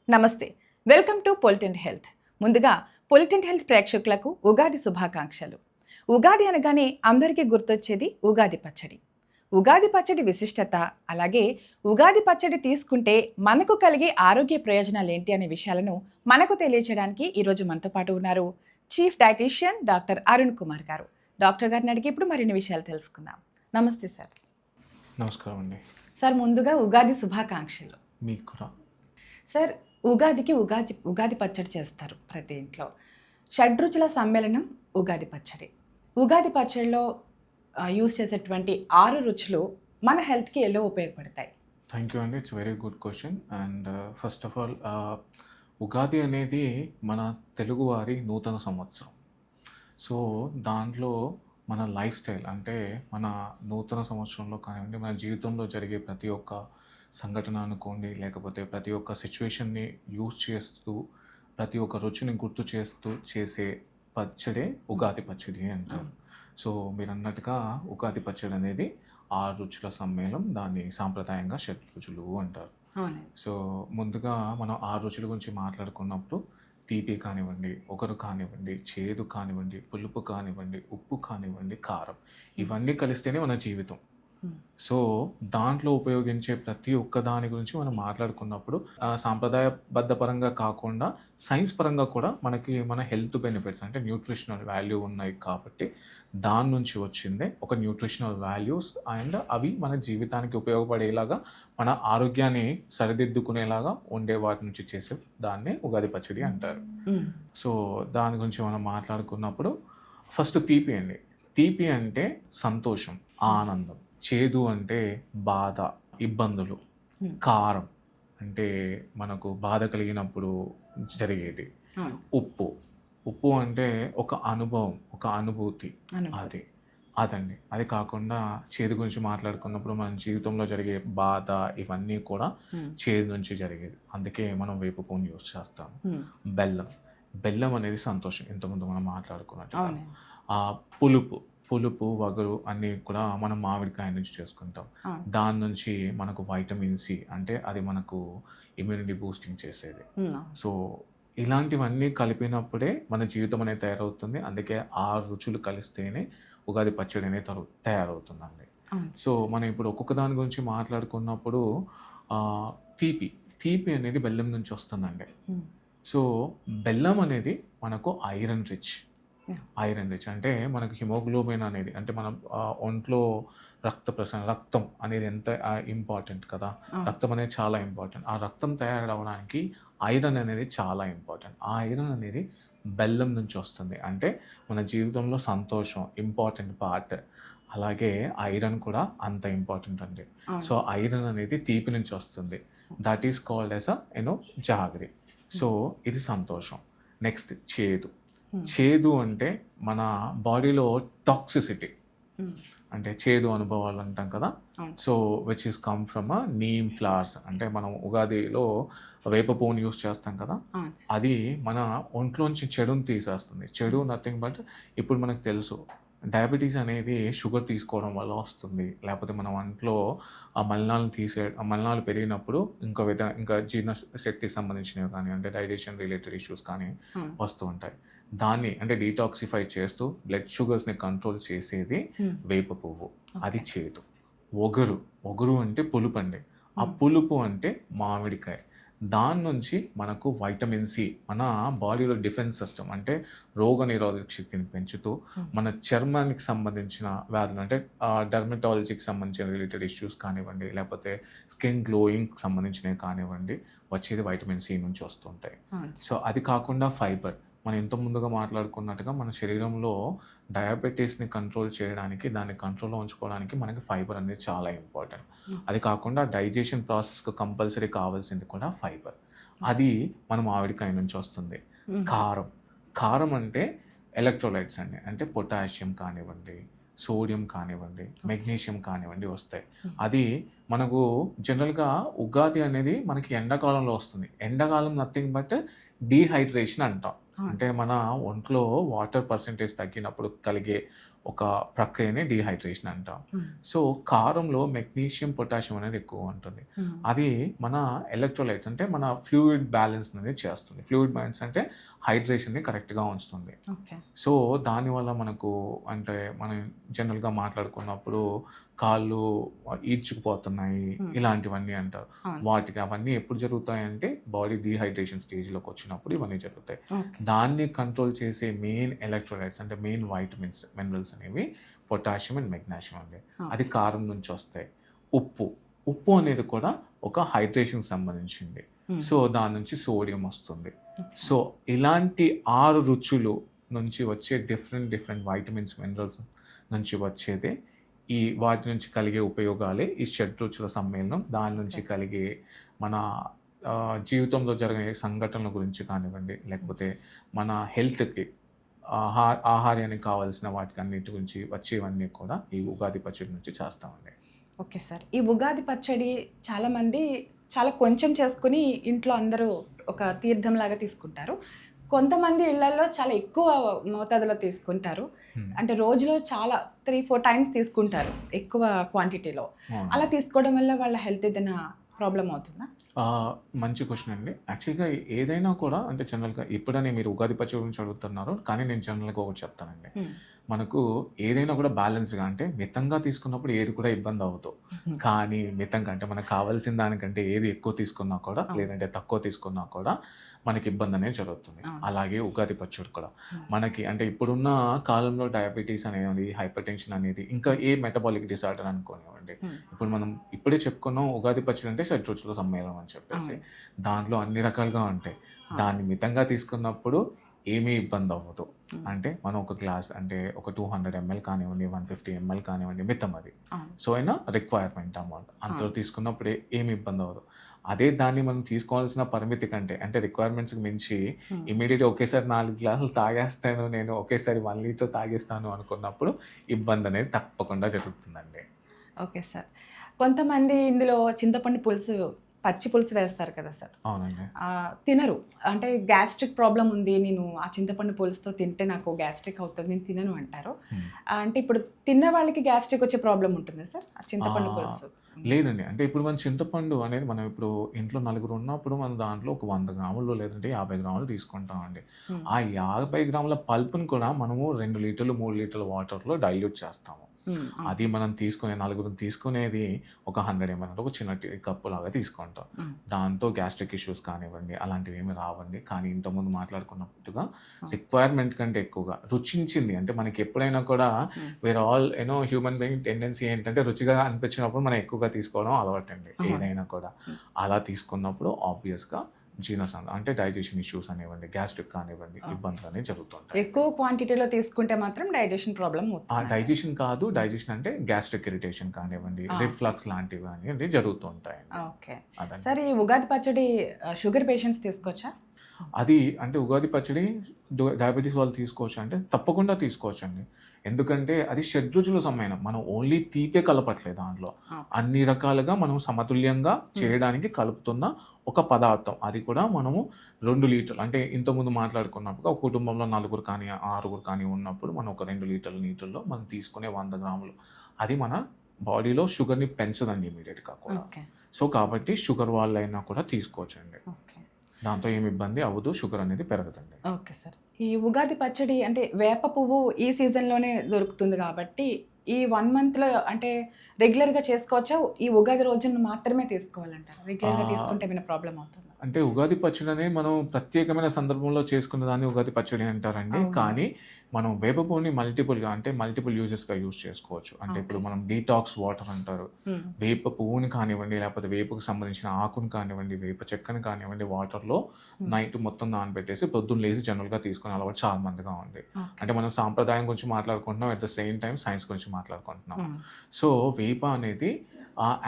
నమస్తే. Welcome to పొలిటింట్ health. ముందుగా పొలిటింట్ హెల్త్ ప్రేక్షకులకు ఉగాది శుభాకాంక్షలు. ఉగాది అనగానే అందరికీ గుర్తొచ్చేది ఉగాది పచ్చడి. ఉగాది పచ్చడి విశిష్టత, అలాగే ఉగాది పచ్చడి తీసుకుంటే మనకు కలిగే ఆరోగ్య ప్రయోజనాలు ఏంటి అనే విషయాలను మనకు తెలియచేయడానికి ఈరోజు మనతో పాటు ఉన్నారు chief dietitian doctor Arun Kumar గారు. డాక్టర్ గారిని అడిగి ఇప్పుడు మరిన్ని విషయాలు తెలుసుకుందాం. నమస్తే సార్. నమస్కారం అండి. సార్, ముందుగా ఉగాది శుభాకాంక్షలు. మీకు కూడా. సార్, ఉగాదికి ఉగాది పచ్చడి చేస్తారు ప్రతి ఇంట్లో. షడ్రుచుల సమ్మేళనం ఉగాది పచ్చడి. ఉగాది పచ్చడిలో యూజ్ చేసేటువంటి 6 రుచులు మన హెల్త్కి ఎలా ఉపయోగపడతాయి? థ్యాంక్ యూ అండి. It's very good question. And first of all, Ugadi అనేది మన తెలుగువారి నూతన సంవత్సరం. సో దాంట్లో మన లైఫ్ స్టైల్ అంటే మన నూతన సంవత్సరంలో కానివ్వండి, మన జీవితంలో జరిగే ప్రతి ఒక్క సంఘటన అనుకోండి, లేకపోతే ప్రతి ఒక్క సిచ్యువేషన్ని యూజ్ చేస్తూ ప్రతి ఒక్క రుచిని గుర్తు చేస్తూ చేసే పచ్చడే ఉగాది పచ్చడి అంటారు. సో మీరు అన్నట్టుగా ఉగాది పచ్చడి అనేది 6 రుచుల సమ్మేళనం. దాన్ని సాంప్రదాయంగా షడ్రుచులు అంటారు. సో ముందుగా మనం 6 రుచుల గురించి మాట్లాడుకున్నప్పుడు తీపి కానివ్వండి, ఒగరు కానివ్వండి, చేదు కానివ్వండి, పులుపు కానివ్వండి, ఉప్పు కానివ్వండి, కారం, ఇవన్నీ కలిస్తేనే మన జీవితం. సో దాంట్లో ఉపయోగించే ప్రతి ఒక్క దాని గురించి మనం మాట్లాడుకున్నప్పుడు సాంప్రదాయబద్ధ పరంగా కాకుండా సైన్స్ పరంగా కూడా మనకి మన హెల్త్ బెనిఫిట్స్ అంటే న్యూట్రిషనల్ వాల్యూ ఉన్నాయి కాబట్టి దాని నుంచి వచ్చిందే ఒక న్యూట్రిషనల్ వాల్యూస్. అండ్ అవి మన జీవితానికి ఉపయోగపడేలాగా, మన ఆరోగ్యాన్ని సరిదిద్దుకునేలాగా ఉండే వాటి నుంచి చేసే దాన్నే ఉగాది పచ్చడి అంటారు. సో దాని గురించి మనం మాట్లాడుకున్నప్పుడు ఫస్ట్ తీపి అండి. తీపి అంటే సంతోషం, ఆనందం. చేదు అంటే బాధ, ఇబ్బందులు. కారం అంటే మనకు బాధ కలిగినప్పుడు జరిగేది. ఉప్పు అంటే ఒక అనుభవం, ఒక అనుభూతి. అదండి. అది కాకుండా చేదు గురించి మాట్లాడుకున్నప్పుడు మన జీవితంలో జరిగే బాధ, ఇవన్నీ కూడా చేదు నుంచి జరిగేది. అందుకే మనం వేప పువ్వుని యూజ్ చేస్తాము. బెల్లం అనేది సంతోషం, ఇంతకుముందు మనం మాట్లాడుకున్నట్టు. పులుపు, వగరు అన్నీ కూడా మనం మామిడికాయ నుంచి చేసుకుంటాం. దాని నుంచి మనకు వైటమిన్ సి అంటే అది మనకు ఇమ్యూనిటీ బూస్టింగ్ చేసేది. సో ఇలాంటివన్నీ కలిపినప్పుడే మన జీవితం అనేది తయారవుతుంది. అందుకే 6 రుచులు కలిస్తేనే ఉగాది పచ్చడి అనేది తయారవుతుందండి. సో మనం ఇప్పుడు ఒక్కొక్క దాని గురించి మాట్లాడుకున్నప్పుడు తీపి అనేది బెల్లం నుంచి వస్తుందండి. సో బెల్లం అనేది మనకు ఐరన్ రిచ్ అంటే మనకు హిమోగ్లోబిన్ అనేది అంటే మనం ఒంట్లో రక్తం అనేది ఎంత ఇంపార్టెంట్ కదా. రక్తం అనేది చాలా ఇంపార్టెంట్. ఆ రక్తం తయారవడానికి ఐరన్ అనేది చాలా ఇంపార్టెంట్. ఆ ఐరన్ అనేది బెల్లం నుంచి వస్తుంది. అంటే మన జీవితంలో సంతోషం ఇంపార్టెంట్ పార్ట్, అలాగే ఐరన్ కూడా అంత ఇంపార్టెంట్ అండి. సో ఐరన్ అనేది తీపి నుంచి వస్తుంది. That is called as jaggery. So ఇది సంతోషం. నెక్స్ట్ చేదు అంటే మన బాడీలో టాక్సిసిటీ అంటే చేదు అనుభవాలు అంటాం కదా. So which is come from neem flowers అంటే మనం ఉగాదిలో వేప పువ్వుని యూస్ చేస్తాం కదా. అది మన ఒంట్లోంచి చెడుని తీసేస్తుంది. చెడు నథింగ్ బట్ ఇప్పుడు మనకు తెలుసు డయాబెటీస్ అనేది షుగర్ తీసుకోవడం వల్ల వస్తుంది. లేకపోతే మన ఒంట్లో ఆ మలినాలు పెరిగినప్పుడు ఇంకా జీర్ణ శక్తికి సంబంధించినవి కానీ అంటే డైజెషన్ రిలేటెడ్ ఇష్యూస్ కానీ వస్తూ ఉంటాయి. దాన్ని అంటే డీటాక్సిఫై చేస్తూ బ్లడ్ షుగర్స్ని కంట్రోల్ చేసేది వేప పువ్వు. అది చేదు. ఒగరు అంటే పులుపు అండి. ఆ పులుపు అంటే మామిడికాయ. దాని నుంచి మనకు వైటమిన్ సి మన బాడీలో డిఫెన్స్ సిస్టమ్ అంటే రోగ నిరోధక శక్తిని పెంచుతూ మన చర్మానికి సంబంధించిన వ్యాధులు అంటే డర్మటాలజీకి సంబంధించిన రిలేటెడ్ ఇష్యూస్ కానివ్వండి, లేకపోతే స్కిన్ గ్లోయింగ్కి సంబంధించినవి కానివ్వండి, వచ్చేది వైటమిన్ సి నుంచి వస్తుంటాయి. సో అది కాకుండా ఫైబర్. మనం ఎంతో ముందుగా మాట్లాడుకున్నట్టుగా మన శరీరంలో డయాబెటీస్ని కంట్రోల్ చేయడానికి, దాన్ని కంట్రోల్లో ఉంచుకోవడానికి మనకి ఫైబర్ అనేది చాలా ఇంపార్టెంట్. అది కాకుండా డైజెషన్ ప్రాసెస్కి కంపల్సరీ కావాల్సింది కూడా ఫైబర్. అది మన మామిడికాయ నుంచి వస్తుంది. కారం అంటే ఎలక్ట్రోలైట్స్ అండి. అంటే పొటాషియం కానివ్వండి, సోడియం కానివ్వండి, మెగ్నీషియం కానివ్వండి వస్తాయి. అది మనకు జనరల్గా ఉగాది అనేది మనకి ఎండాకాలంలో వస్తుంది. ఎండాకాలం నథింగ్ బట్ డీహైడ్రేషన్ అంటాం. అంటే మన ఒంట్లో వాటర్ పర్సెంటేజ్ తగ్గినప్పుడు కలిగే ఒక ప్రక్రియనే డీహైడ్రేషన్ అంటాం. సో కారంలో మెగ్నీషియం, పొటాషియం అనేది ఎక్కువ ఉంటుంది. అది మన ఎలక్ట్రోలైట్స్ అంటే మన ఫ్లూయిడ్ బ్యాలెన్స్ అనేది చేస్తుంది. ఫ్లూయిడ్ బ్యాలెన్స్ అంటే హైడ్రేషన్ని కరెక్ట్గా ఉంచుతుంది. ఓకే. సో దానివల్ల మనకు అంటే మనం జనరల్గా మాట్లాడుకున్నప్పుడు కాళ్ళు ఈడ్చుకుపోతున్నాయి ఇలాంటివన్నీ అంటారు. అవును. వాటికి అవన్నీ ఎప్పుడు జరుగుతాయంటే బాడీ డీహైడ్రేషన్ స్టేజ్లోకి వచ్చినప్పుడు ఇవన్నీ జరుగుతాయి. ఓకే. దాన్ని కంట్రోల్ చేసే మెయిన్ ఎలక్ట్రోలైట్స్ అంటే మెయిన్ వైటమిన్స్, మినరల్స్ అనేవి పొటాషియం అండ్ మెగ్నీషియం అండి. అది కారం నుంచి వస్తాయి. ఉప్పు అనేది కూడా ఒక హైడ్రేషన్కి సంబంధించింది. సో దాని నుంచి సోడియం వస్తుంది. సో ఇలాంటి 6 రుచులు నుంచి వచ్చే డిఫరెంట్ వైటమిన్స్, మినరల్స్ నుంచి వచ్చేదే వాటి నుంచి కలిగే ఉపయోగాలే ఈ షడ్రుచుల సమ్మేళనం. దాని నుంచి కలిగే మన జీవితంలో జరిగే సంఘటనల గురించి కానివ్వండి, లేకపోతే మన హెల్త్కి ఆహార్యానికి కావాల్సిన వాటికి అన్నిటి గురించి వచ్చేవన్నీ కూడా ఈ ఉగాది పచ్చడి నుంచి చేస్తామండి. Okay sir. ఈ ఉగాది పచ్చడి చాలామంది చాలా కొంచెం చేసుకుని ఇంట్లో అందరూ ఒక తీర్థంలాగా తీసుకుంటారు. కొంతమంది ఇళ్లలో చాలా ఎక్కువ మోతాదులో తీసుకుంటారు. అంటే రోజులో చాలా 3-4 టైమ్స్ తీసుకుంటారు ఎక్కువ క్వాంటిటీలో. అలా తీసుకోవడం వల్ల వాళ్ళ హెల్త్ ఏదైనా ప్రాబ్లం అవుతుందా? మంచి క్వశ్చన్ అండి. యాక్చువల్గా ఏదైనా కూడా అంటే జనరల్గా ఇప్పుడని మీరు ఉగాది పచ్చడి గురించి అడుగుతున్నారు, కానీ నేను జనరల్గా ఒకటి చెప్తానండి. మనకు ఏదైనా కూడా బ్యాలెన్స్గా అంటే మితంగా తీసుకున్నప్పుడు ఏది కూడా ఇబ్బంది అవ్వదు. కానీ మితంగా అంటే మనకు కావాల్సిన దానికంటే ఏది ఎక్కువ తీసుకున్నా కూడా లేదంటే తక్కువ తీసుకున్నా కూడా మనకి ఇబ్బంది అనేది జరుగుతుంది. అలాగే ఉగాది పచ్చడి కూడా మనకి అంటే ఇప్పుడున్న కాలంలో డయాబెటీస్ అనేది, హైపర్ టెన్షన్ అనేది, ఇంకా ఏ మెటబాలిక్ డిసార్డర్ అనుకోనివ్వండి, ఇప్పుడు మనం ఇప్పుడే చెప్పుకున్నాం ఉగాది పచ్చడి అంటే షడ్రుచుల సమ్మేళనం అని చెప్పేసి. దాంట్లో అన్ని రకాలుగా ఉంటాయి. దాన్ని మితంగా తీసుకున్నప్పుడు ఏమీ ఇబ్బంది అవ్వదు. అంటే మనం ఒక గ్లాస్ అంటే ఒక 200 ml కానివ్వండి, 150 ml కానివ్వండి, మితం అది. సో అయినా రిక్వైర్మెంట్ అమౌంట్ అంతలో తీసుకున్నప్పుడు ఏమి ఇబ్బంది అవ్వదు. అదే దాన్ని మనం తీసుకోవాల్సిన పరిమితి కంటే అంటే రిక్వైర్మెంట్స్కి మించి ఇమీడియట్గా ఒకేసారి 4 గ్లాసులు తాగేస్తాను, నేను ఒకేసారి 1 లీటర్ తాగేస్తాను అనుకున్నప్పుడు ఇబ్బంది అనేది తప్పకుండా జరుగుతుందండి. Okay sir. కొంతమంది ఇందులో చింతపండు పులుసు, పచ్చి పులుసు వేస్తారు కదా సార్. అవునండి. తినరు. అంటే గ్యాస్ట్రిక్ ప్రాబ్లం ఉంది, నేను ఆ చింతపండు పులుసుతో తింటే నాకు గ్యాస్ట్రిక్ అవుతుంది, నేను తినను అంటారు. అంటే ఇప్పుడు తిన్న వాళ్ళకి గ్యాస్ట్రిక్ వచ్చే ప్రాబ్లం ఉంటుందా సార్ ఆ చింతపండు పులుసు? లేదండి. అంటే ఇప్పుడు మన చింతపండు అనేది మనం ఇప్పుడు ఇంట్లో నలుగురు ఉన్నప్పుడు మనం దాంట్లో ఒక 100 గ్రాములు లేదంటే 50 గ్రాములు తీసుకుంటామండి. ఆ 50 గ్రాముల పల్పుని కూడా మనము 2 లీటర్లు 3 లీటర్ల వాటర్లో డైల్యూట్ చేస్తాము. అది మనం నలుగురు తీసుకునేది ఒక 100 ml అంటే ఒక చిన్న టీ కప్పు లాగా తీసుకుంటాం. దాంతో గ్యాస్ట్రిక్ ఇష్యూస్ కానివ్వండి అలాంటివి ఏమి రావండి. కానీ ఇంతకుముందు మాట్లాడుకున్నట్టుగా రిక్వైర్మెంట్ కంటే ఎక్కువగా రుచించింది అంటే మనకి ఎప్పుడైనా కూడా we're all human being tendency ఏంటంటే రుచిగా అనిపించినప్పుడు మనం ఎక్కువగా తీసుకోవడం అలవాటండి. ఏదైనా కూడా అలా తీసుకున్నప్పుడు ఆబ్వియస్గా జీర్ణసంధి అంటే డైజెషన్ ఇష్యూస్ అనేవ్వండి, గ్యాస్ట్రిక్ కానివ్వండి, ఇబ్బందులు అనేవి జరుగుతుంటాయి. ఎక్కువ క్వాంటిటీలో తీసుకుంటే మాత్రం డైజెషన్ ప్రాబ్లం అవుతుంది. డైజెషన్ కాదు, డైజెషన్ అంటే గ్యాస్ట్రిక్ ఇరిటేషన్ కానివ్వండి, రిఫ్లక్స్ లాంటివి కానివ్వండి జరుగుతుంటాయి. Okay sir. ఈ ఉగాది పచ్చడి షుగర్ పేషెంట్స్ తీసుకోవచ్చా? అది అంటే ఉగాది పచ్చడి డయాబెటీస్ వాళ్ళు తీసుకోవచ్చు అంటే తప్పకుండా తీసుకోవచ్చు అండి. ఎందుకంటే అది షడ్రుచుల సమ్మేళనం. మనం ఓన్లీ తీపే కలపట్లేదు దాంట్లో, అన్ని రకాలుగా మనం సమతుల్యంగా చేయడానికి కలుపుతున్న ఒక పదార్థం. అది కూడా మనము 2 లీటర్లు అంటే ఇంతకుముందు మాట్లాడుకున్నప్పుడు ఒక కుటుంబంలో 4 కానీ 6 కానీ ఉన్నప్పుడు మనం ఒక 2 లీటర్ల నీటిల్లో మనం తీసుకునే 100 గ్రాములు అది మన బాడీలో షుగర్ని పెంచదండి ఇమీడియట్గా కూడా. సో కాబట్టి షుగర్ వాళ్ళైనా కూడా తీసుకోవచ్చండి. దాంతో ఏమి ఇబ్బంది అవ్వదు, షుగర్ అనేది పెరగదండి. Okay sir. ఈ ఉగాది పచ్చడి అంటే వేప పువ్వు ఈ సీజన్లోనే దొరుకుతుంది కాబట్టి ఈ 1 మంత్లో అంటే రెగ్యులర్గా చేసుకోవచ్చా? ఈ ఉగాది రోజున మాత్రమే తీసుకోవాలంటారు? రెగ్యులర్గా తీసుకుంటే ఏమైనా ప్రాబ్లం అవుతుందా? అంటే ఉగాది పచ్చడి అనేది మనం ప్రత్యేకమైన సందర్భంలో చేసుకున్న దాన్ని ఉగాది పచ్చడి అంటారండి. కానీ మనం వేప పువ్వుని మల్టిపుల్ యూజెస్గా యూజ్ చేసుకోవచ్చు. అంటే ఇప్పుడు మనం డీటాక్స్ వాటర్ అంటారు. వేప పువ్వుని కానివ్వండి, లేకపోతే వేపకు సంబంధించిన ఆకుని కానివ్వండి, వేప చెక్కని కానివ్వండి, వాటర్లో నైట్ మొత్తం నానబెట్టేసి పొద్దున్న లేసి జనరల్గా తీసుకునే అలవాటు చాలా మందిగా ఉంది. అంటే మనం సాంప్రదాయం గురించి మాట్లాడుకుంటున్నాం, at the same time science గురించి మాట్లాడుకుంటున్నాం. సో వేప అనేది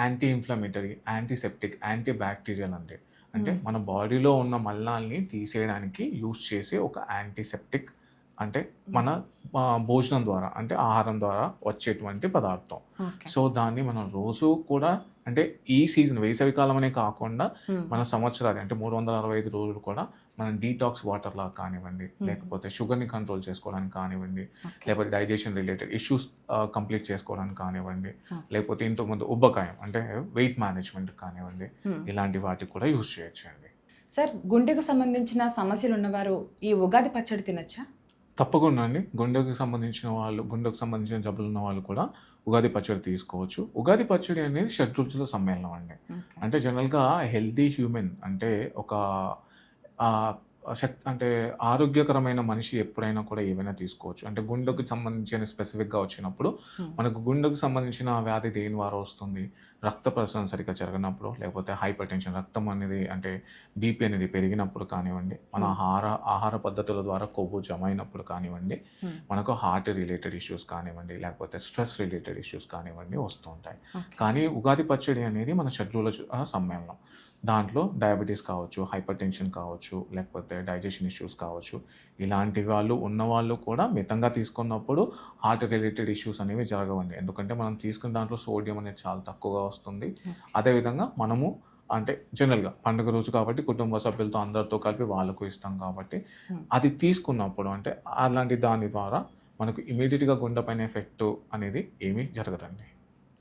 anti inflammatory, antiseptic, anti bacterial అండి. అంటే మన బాడీలో ఉన్న మలినాల్ని తీసేయడానికి యూజ్ చేసే ఒక యాంటీసెప్టిక్ అంటే మన భోజనం ద్వారా అంటే ఆహారం ద్వారా వచ్చేటువంటి పదార్థం. సో దాన్ని మనం రోజు కూడా అంటే ఈ సీజన్ వేసవి కాలం అనే కాకుండా మన సంవత్సరాలు అంటే 365 రోజులు కూడా మనం డీటాక్స్ వాటర్ లాగా కానివ్వండి, లేకపోతే షుగర్ని కంట్రోల్ చేసుకోవడానికి కానివ్వండి, లేకపోతే డైజెషన్ రిలేటెడ్ ఇష్యూస్ కంప్లీట్ చేసుకోవడానికి కానివ్వండి, లేకపోతే ఇంతకుముందు ఉబ్బకాయం అంటే వెయిట్ మేనేజ్మెంట్ కానివ్వండి, ఇలాంటి వాటికి కూడా యూజ్ చేయొచ్చు అండి. సార్, గుండెకు సంబంధించిన సమస్యలు ఉన్నవారు ఈ ఉగాది పచ్చడి తినచ్చా? తప్పకుండా అండి. గుండెకు సంబంధించిన జబ్బులు ఉన్న వాళ్ళు కూడా ఉగాది పచ్చడి తీసుకోవచ్చు. ఉగాది పచ్చడి అనేది షడ్రుచుల సమ్మేళనం అండి. అంటే జనరల్‌గా హెల్తీ హ్యూమన్ అంటే ఒక అంటే ఆరోగ్యకరమైన మనిషి ఎప్పుడైనా కూడా ఏవైనా తీసుకోవచ్చు. అంటే గుండెకు సంబంధించిన స్పెసిఫిక్‌గా వచ్చినప్పుడు మనకు గుండెకు సంబంధించిన వ్యాధి దేని ద్వారా వస్తుంది? రక్త ప్రసరణ సరిగ్గా జరగనప్పుడు, లేకపోతే హైపర్ టెన్షన్ రక్తం అనేది అంటే బీపీ అనేది పెరిగినప్పుడు కానివ్వండి, మన ఆహార పద్ధతుల ద్వారా కొవ్వు జమ అయినప్పుడు కానివ్వండి, మనకు హార్ట్ రిలేటెడ్ ఇష్యూస్ కానివ్వండి, లేకపోతే స్ట్రెస్ రిలేటెడ్ ఇష్యూస్ కానివ్వండి వస్తూ ఉంటాయి. కానీ ఉగాది పచ్చడి అనేది మన షడ్రుచుల సమ్మేళనం. దాంట్లో డయాబెటీస్ కావచ్చు, హైపర్ టెన్షన్ కావచ్చు, లేకపోతే డైజెషన్ ఇష్యూస్ కావచ్చు, ఇలాంటి వాళ్ళు ఉన్నవాళ్ళు కూడా మితంగా తీసుకున్నప్పుడు హార్ట్ రిలేటెడ్ ఇష్యూస్ అనేవి జరగవండి. ఎందుకంటే మనం తీసుకున్న దాంట్లో సోడియం అనేది చాలా తక్కువగా వస్తుంది. అదేవిధంగా మనము అంటే జనరల్‌గా పండుగ రోజు కాబట్టి కుటుంబ సభ్యులతో అందరితో కలిపి వాళ్ళకు ఇస్తాం కాబట్టి అది తీసుకున్నప్పుడు అంటే అలాంటి దాని ద్వారా మనకు ఇమీడియట్‌గా గుండె పైన ఎఫెక్ట్ అనేది ఏమీ జరగదండి.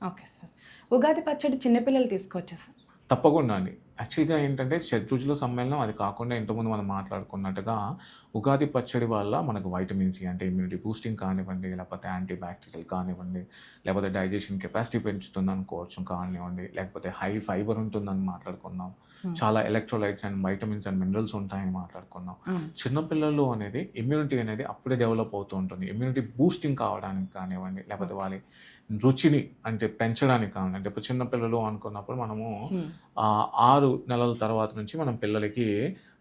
Okay sir. ఉగాది పచ్చడి చిన్నపిల్లలు తీసుకోవచ్చా సార్? తప్పకుండా అండి. యాక్చువల్‌గా ఏంటంటే షడ్రుచుల సమ్మేళనం అది కాకుండా ఇంతకుముందు మనం మాట్లాడుకున్నట్టుగా ఉగాది పచ్చడి వల్ల మనకు వైటమిన్ సి అంటే ఇమ్యూనిటీ బూస్టింగ్ కానివ్వండి, లేకపోతే యాంటీ బ్యాక్టీరియల్ కానివ్వండి, లేకపోతే డైజెషన్ కెపాసిటీ పెంచుతుందనుకోవచ్చు కానివ్వండి, లేకపోతే హై ఫైబర్ ఉంటుందని మాట్లాడుకున్నాం. చాలా electrolytes and vitamins and minerals ఉంటాయని మాట్లాడుకున్నాం. చిన్నపిల్లలు అనేది ఇమ్యూనిటీ అనేది అప్పుడే డెవలప్ అవుతూ ఉంటుంది. ఇమ్యూనిటీ బూస్టింగ్ కావడానికి కానివ్వండి, లేకపోతే వాళ్ళ రుచిని అంటే పెంచడానికి కానివ్వండి. అంటే ఇప్పుడు చిన్నపిల్లలు అనుకున్నప్పుడు మనము 6 నెలల తర్వాత నుంచి మనం పిల్లలకి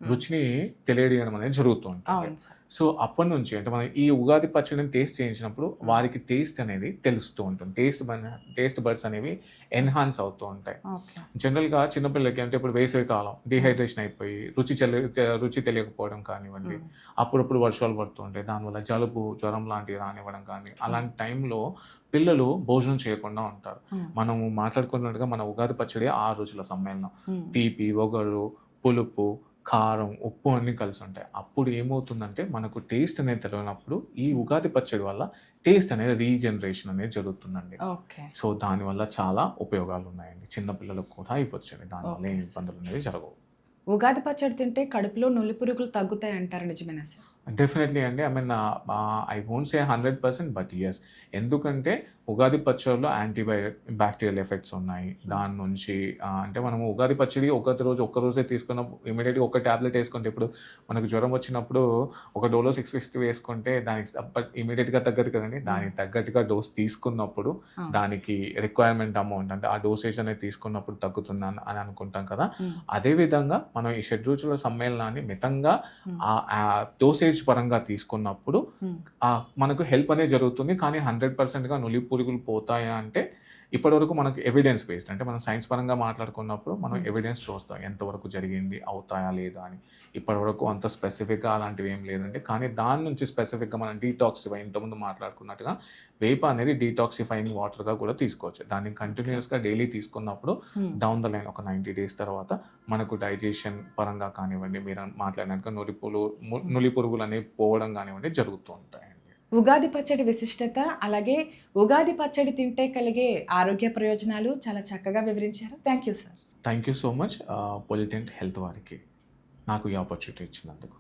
రుచిని తెలియజేయడం అనేది జరుగుతూ ఉంటుంది. సో అప్పటి నుంచి అంటే మనం ఈ ఉగాది పచ్చడిని టేస్ట్ చేయించినప్పుడు వారికి టేస్ట్ అనేది తెలుస్తూ ఉంటుంది. టేస్ట్ బడ్స్ అనేవి ఎన్హాన్స్ అవుతూ ఉంటాయి. జనరల్‌గా చిన్నపిల్లలకి అంటే ఇప్పుడు వేసవి కాలం డిహైడ్రేషన్ అయిపోయి రుచి తెలియకపోవడం కానివ్వండి, అప్పుడప్పుడు వర్షాలు పడుతూ ఉంటాయి. దానివల్ల జలుబు, జ్వరం లాంటివి రానివ్వడం కానీ అలాంటి టైంలో పిల్లలు భోజనం చేయకుండా ఉంటారు. మనము మాట్లాడుకున్నట్టుగా మన ఉగాది పచ్చడి 6 రుచుల సమ్మేళనం. తీపి, వగరు, పులుపు, కారం, ఉప్పు అన్నీ కలిసి ఉంటాయి. అప్పుడు ఏమవుతుందంటే మనకు టేస్ట్ అనేది తెలియనప్పుడు ఈ ఉగాది పచ్చడి వల్ల టేస్ట్ అనేది రీజనరేషన్ అనేది జరుగుతుందండి. సో దానివల్ల చాలా ఉపయోగాలు ఉన్నాయండి. చిన్నపిల్లలకు కూడా ఇవ్వచ్చండి. దానివల్ల ఏమి ఇబ్బందులు అనేది జరగవు. ఉగాది పచ్చడి తింటే కడుపులో నులి పురుగులు తగ్గుతాయి అంటారు, నిజమేనా సార్? డెఫినెట్లీ అండి. I mean I won't say 100% but yes. ఎందుకంటే ఉగాది పచ్చడిలో బ్యాక్టీరియల్ ఎఫెక్ట్స్ ఉన్నాయి. దాని నుంచి అంటే మనము ఉగాది పచ్చడి ఒక్కరోజే తీసుకున్నప్పుడు ఇమీడియట్‌గా ఒక టాబ్లెట్ వేసుకుంటే ఇప్పుడు మనకు జ్వరం వచ్చినప్పుడు ఒక డోలో 650 వేసుకుంటే దానికి ఇమీడియట్‌గా తగ్గదు కదండీ. దానికి తగ్గట్టుగా డోస్ తీసుకున్నప్పుడు దానికి రిక్వైర్మెంట్ అమౌంట్ అంటే ఆ డోసేజ్ అనేది తీసుకున్నప్పుడు తగ్గుతుందని అని అనుకుంటాం కదా. అదేవిధంగా మనం ఈ షడ్రుచుల సమ్మేళనాన్ని మితంగా డోసేజ్ పరంగా తీసుకున్నప్పుడు మనకు హెల్ప్ అనేది జరుగుతుంది. కానీ 100%గా నులి పురుగులు పోతాయా అంటే ఇప్పటివరకు మనకు ఎవిడెన్స్ బేస్డ్ అంటే మనం సైన్స్ పరంగా మాట్లాడుకున్నప్పుడు మనం ఎవిడెన్స్ చూస్తాం ఎంతవరకు జరిగింది, అవుతాయా లేదా అని. ఇప్పటివరకు అంత స్పెసిఫిక్గా అలాంటివి ఏం లేదండి. కానీ దాని నుంచి స్పెసిఫిక్గా మనం డీటాక్సిఫై ఇంతకుముందు మాట్లాడుకున్నట్టుగా వేప అనేది డీటాక్సిఫైయింగ్ వాటర్గా కూడా తీసుకోవచ్చు. దాన్ని కంటిన్యూస్గా డైలీ తీసుకున్నప్పుడు డౌన్ ద లైన్ ఒక 90 days తర్వాత మనకు డైజెషన్ పరంగా కానివ్వండి, మీరు మాట్లాడినట్టుగా నులి పురుగులు అనేవి పోవడం కానివ్వండి జరుగుతూ ఉంటాయి. ఉగాది పచ్చడి విశిష్టత, అలాగే ఉగాది పచ్చడి తింటే కలిగే ఆరోగ్య ప్రయోజనాలు చాలా చక్కగా వివరించారు. Thank you sir. Thank you so much పొలిటెంట్ హెల్త్ వారికి నాకు ఈ ఆపర్చునిటీ ఇచ్చినందుకు.